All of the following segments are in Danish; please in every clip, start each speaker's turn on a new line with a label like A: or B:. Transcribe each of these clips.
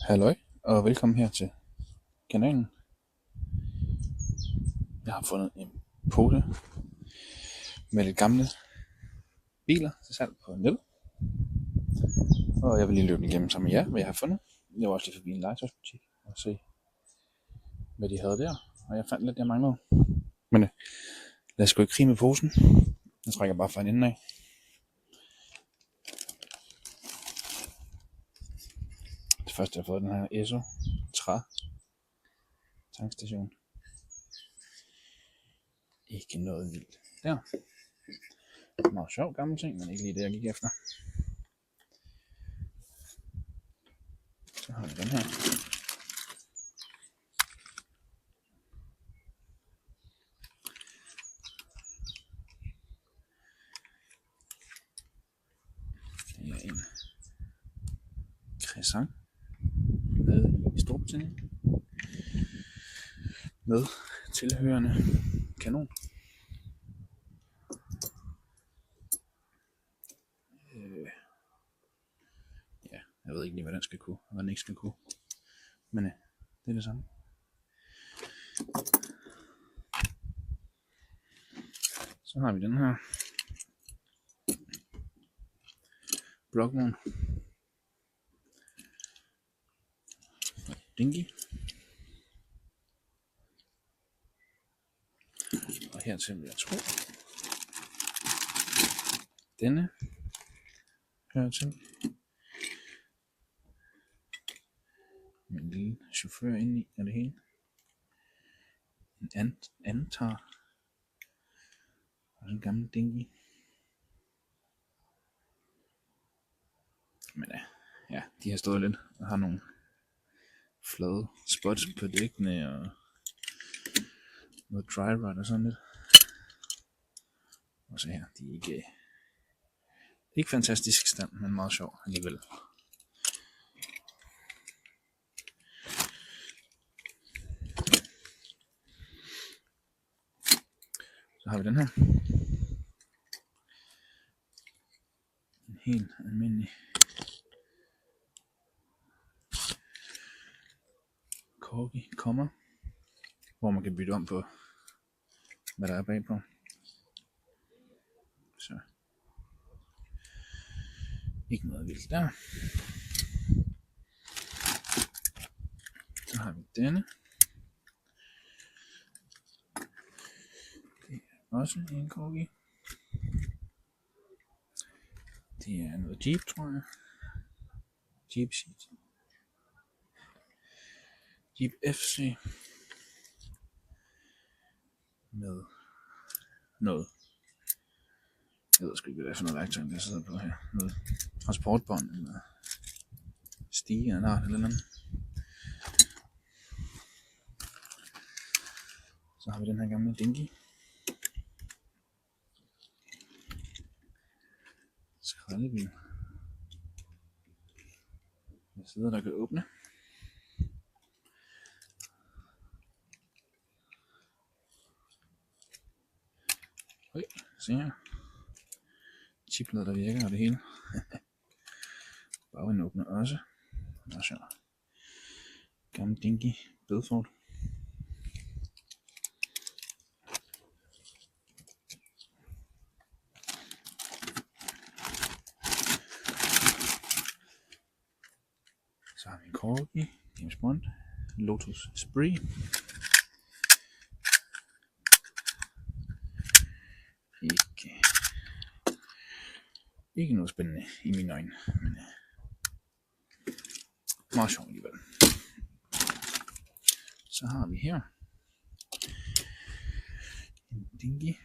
A: Halløj, og velkommen her til kanalen. Jeg har fundet en pose med lidt gamle biler til salg på nettet. Og jeg vil lige løbe igennem sammen med jer, hvad jeg har fundet. Jeg var også lige forbi en legetøjsbutik og se, hvad de havde der. Og jeg fandt lidt, jeg manglede. Men lad os gå i krig med posen. Jeg trækker bare fra en ende af. Det første, jeg har fået, den her Esso Tra tankstation. Ikke noget vildt der. Meget sjov gammel ting, men ikke lige det, jeg gik efter. Så har vi den her. Det er en croissant med i Storbritannien. Med tilhørende kanon. Ja, jeg ved ikke lige, hvad den skal kunne, og hvad den ikke skal kunne. Men det er det samme. Så har vi den her blokvogn. Dinky. Og hertil vil jeg tro, denne hører til. Med en lille chauffør inde i, er det hele. En antar. Og en gammel Dinky. Men ja, de har stået lidt og har nogle flade spots på dækkene og noget dry rot og sådan lidt. Og så her, de er ikke fantastisk stand, men meget sjov alligevel. Så har vi den her. En helt almindelig corgi kommer, hvor man kan bytte om på, hvad der er bagpå. Så ikke noget vildt der. Så har vi denne. Det er også en corgi. Det er noget Jeep, tror jeg. Jeep FC. Med noget. Jeg ved sgu ikke, hvad det er for noget værktøj, der sidder på her. Noget transportbånd eller stige eller noget. Så har vi den her gamle Dinky. Skraldebil. Der sidder der kan åbne. Høj, se her. Chiplet der virker og det hele. Bagenden åbner også. Det er sjovt. Gammel Dinky Bedford. Så har vi en corgi, James Bond, Lotus Spree. Ikke noget spændende i mine øjne, men meget sjovt alligevel. Så har vi her en Dinky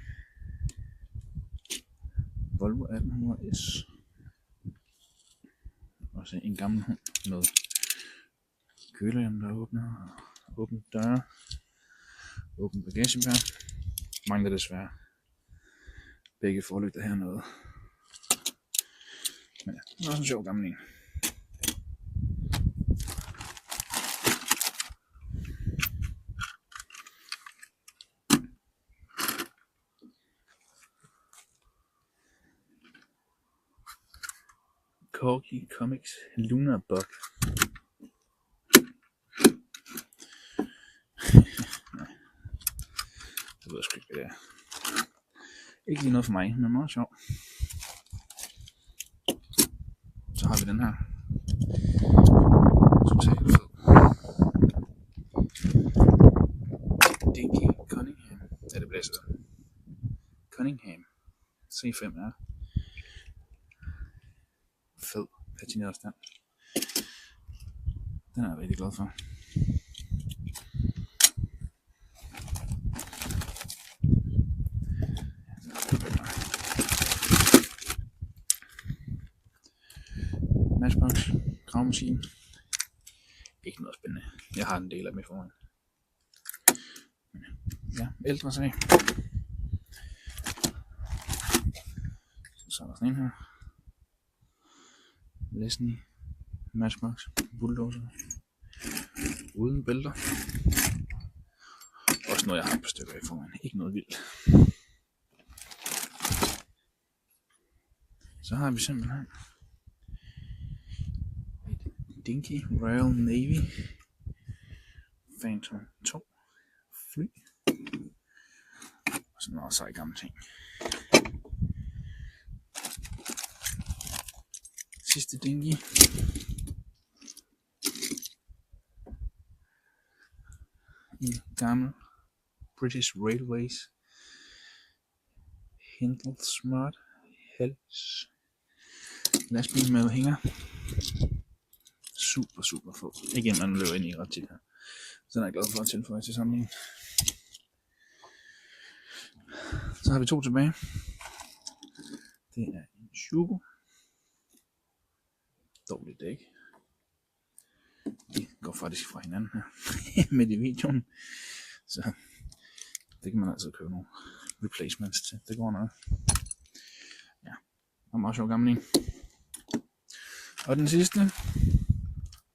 A: Volvo 1800S. Også en gammel hund med kølehjem, der åbner, åbne døre, åbne bagagebær. Mangler desværre begge forlygter hernede. Men ja, det er også en sjov gammel en. Corgi Comics Luna Bob. Det ved jeg sgu ikke, hvad det er. Ikke lige noget for mig, men meget sjovt. Så har vi den her. Totalt fed. Dinky Cunningham. Ja, det blæser. Cunningham. C5 er. Fed. Patineret stand. Den er jeg rigtig glad for. Matchbox. Gravmaskine. Ikke noget spændende. Jeg har en del af dem i forvejen. Ja, ældre sag. Så er der sådan en her. Lesney. Matchbox. Bulldozer. Uden bælter. Også noget, jeg har et par stykker i forvejen. Ikke noget vildt. Så har vi simpelthen et Dinky Royal Navy Phantom 2 fly. Og sådan noget sej gamle ting. Sidste Dinky. En gammel British Railways Hindle Smart Hals lastbil med hænger. Super fed. Igen, man løber ind i ret tit her. Så er jeg glad for at tilføje til sammenligning. Så har vi to tilbage. Det er en Shugo. Dårligt dæk. De går faktisk fra hinanden her med i videoen. Så det kan man altså købe nogle replacements til. Det går nok. Ja, og meget sjov gammel en. Og den sidste.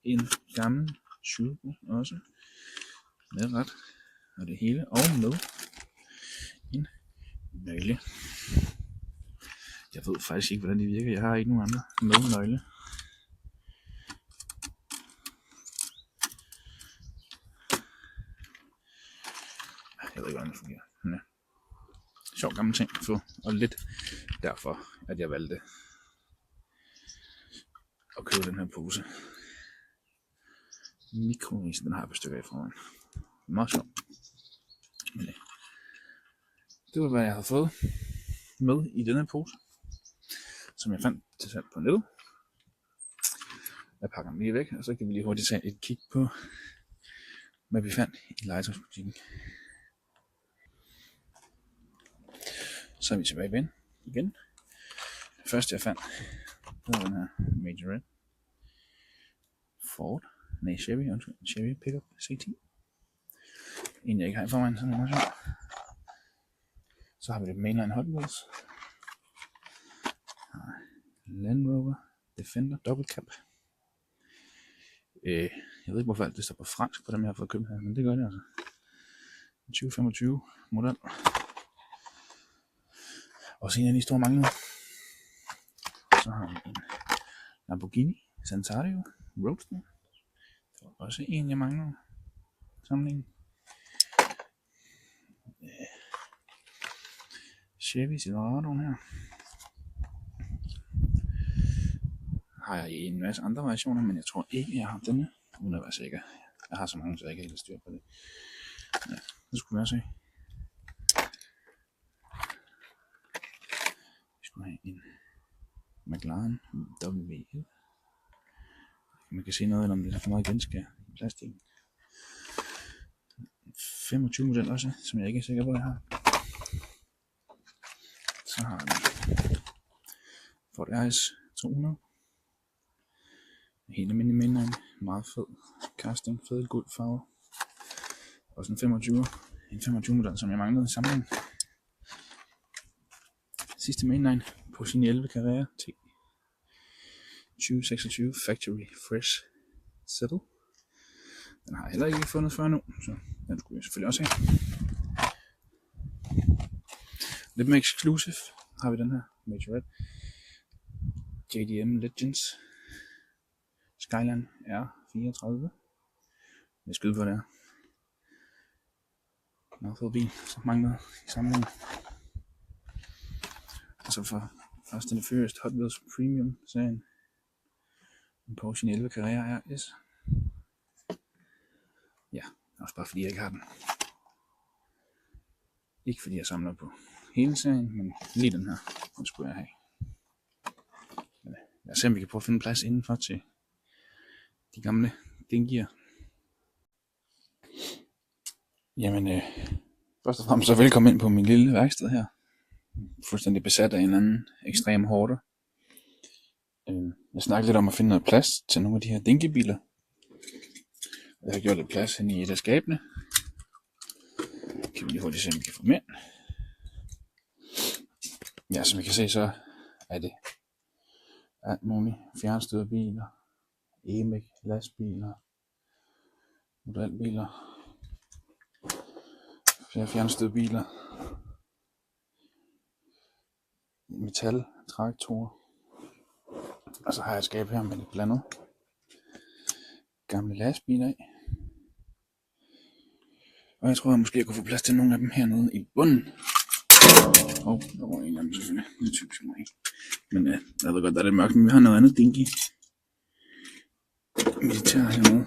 A: En gammel Shugo også. Med ret. Og det hele. Og med en nøgle. Jeg ved faktisk ikke, hvordan de virker. Jeg har ikke nogen andre med nøgle. Jeg ved ikke, hvordan det fungerer. Men ja. Sjov gammel ting at få. Og lidt derfor, at jeg valgte at købe den her pose. Mikroris, den har jeg på stykker i forvejen. Meget sjov. Men ja. Det var, hvad jeg havde fået med i denne pose, som jeg fandt til salg på nettet. Jeg pakker dem lige væk, og så kan vi lige hurtigt tage et kig på, hvad vi fandt i legetøjsbutikken. Så er vi tilbage igen. Det første jeg fandt, det var den her Majorette Ford. Nej, Chevy Pickup C10. En jeg ikke har i forvejen, sådan er meget sjovt. Så har vi det Mainline Hot Wheels. Land Rover Defender Double Cab. Jeg ved ikke hvorfor alt det står på fransk på dem jeg har fået købt her, men det gør det altså. 2025 model. Og så en af de store mangler. Så har vi en Lamborghini Centenario Roadster. Det var også en jeg mangler. Sammenligning. Chevy Silverado her. Har jeg i en masse andre variationer, men jeg tror ikke jeg har denne, uden at være sikker. Jeg har så mange, så jeg ikke helt styr på det. Ja, det skulle være se. Vi skulle have en McLaren WL. Man kan se noget om det er for meget genskær i plastikken. 25 model også, som jeg ikke er sikker på, jeg har. Så har vi Ford RS 200. Helt almindelig mainline. Meget fed casting, fed guld farve. Også en 25 model, som jeg manglede i sammenhæng. Sidste mainline på sin 11 Carrera T 2026 Factory Fresh Settle. Den har jeg heller ikke fundet før nu, så den skulle jeg selvfølgelig også have. Lidt mere exclusive har vi den her Majorette JDM Legends Skyline R34. Jeg skyder på det her. Meget fed bil, så mangler i samlingen. Og så for Fast and the Furious Hot Wheels Premium serien. En Porsche 911 Carrera RS. Ja, også bare fordi jeg ikke har den. Ikke fordi jeg samler på hele serien, men lige den her, den skulle jeg have. Men lad os se, om vi kan prøve at finde plads indenfor til de gamle dingier. Jamen, først og fremmest så velkommen ind på min lille værksted her. Fuldstændig besat af en anden ekstrem hårde. Jeg snakkede lidt om at finde noget plads til nogle af de her dinkebiler. Jeg har gjort lidt plads hen i et af skabene. Kan vi lige hurtigt se, om vi kan få mere. Ja, som I kan se, så er det alt muligt. Fjernstyrede biler, EMEC, lastbiler, modelbiler, flere fjernstyrede biler, metal, traktorer. Og så har jeg et skab her med lidt blandet gamle lastbiler i. Og jeg tror, at måske jeg kunne få plads til nogle af dem hernede i bunden. Der var en af dem selvfølgelig. Det er typisk mig. Men jeg ved godt, der er det mørkt, men vi har noget andet dinky militær hernede.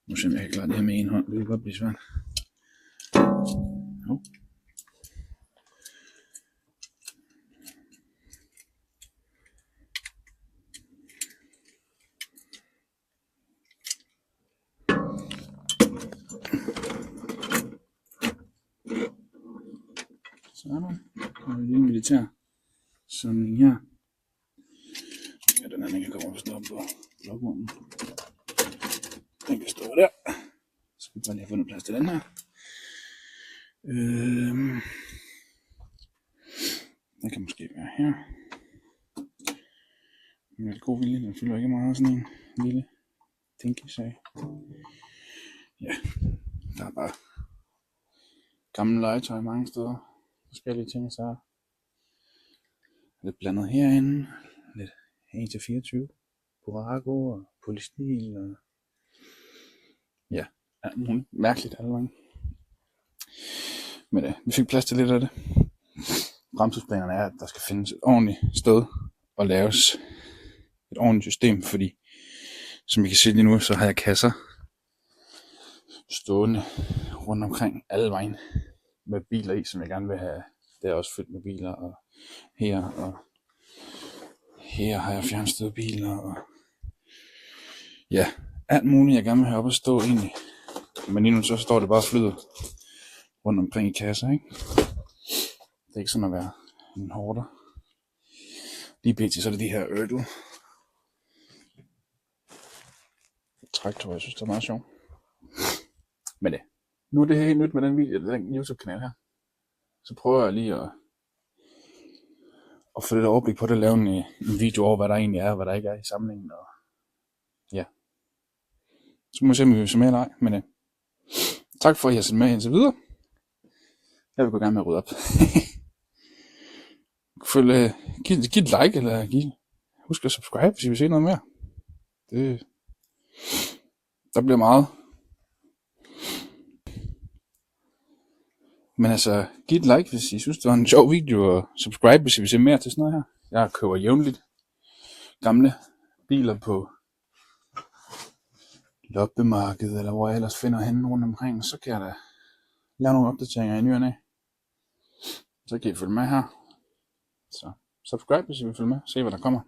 A: Nu ser jeg, jeg kan klare det her med en hånd. Det kan godt blive svært. Sådan. Og en lille militær samling her. Ja, den anden kan komme op og stå på blokvognen. Den kan stå der. Så skal vi bare lige have fundet plads til den her. Den kan måske være her. Med lidt god vilje, den fylder ikke meget sådan en lille dinky-sag. Ja, der er bare gammel legetøj mange steder. Forskellige ting, så er lidt blandet herinde. Lidt 1-24. Burago og polystil og ja, mærkeligt alvang. Men vi fik plads til lidt af det. Fremtidsplanerne er, at der skal findes et ordentligt sted og laves et ordentligt system, fordi som I kan se lige nu, så har jeg kasser stående rundt omkring alle vejen med biler i, som jeg gerne vil have. Det er også fyldt med biler, og her har jeg fjernstyrede biler, og ja, alt muligt jeg gerne vil have op at stå egentlig. Men lige nu så står det bare flyder rundt omkring i kasser, ikke? Det er ikke sådan at være en hoarder. Lige pt. Så er det de her Erdl traktorer, jeg synes det er meget sjovt. Men nu er det helt nyt med den video, den YouTube-kanal her. Så prøver jeg lige at få lidt overblik på det, lave en video over, hvad der egentlig er, og hvad der ikke er i samlingen. Og ja. Så må vi se, om vi vil se mere eller ej. Men tak for, at I har set med indtil videre. Jeg vil gå gerne med at rydde op. Giv et like, eller husk at subscribe, hvis I vil se noget mere. Der bliver meget. Men altså, giv et like, hvis I synes, det var en sjov video, og subscribe, hvis I vil se mere til sådan noget her. Jeg køber jævnligt gamle biler på loppemarkedet, eller hvor jeg ellers finder henne rundt omkring. Så kan jeg da lave nogle opdateringer i ny og næ. Så kan I følge med her. Så subscribe, hvis I vil følge med. Se, hvad der kommer.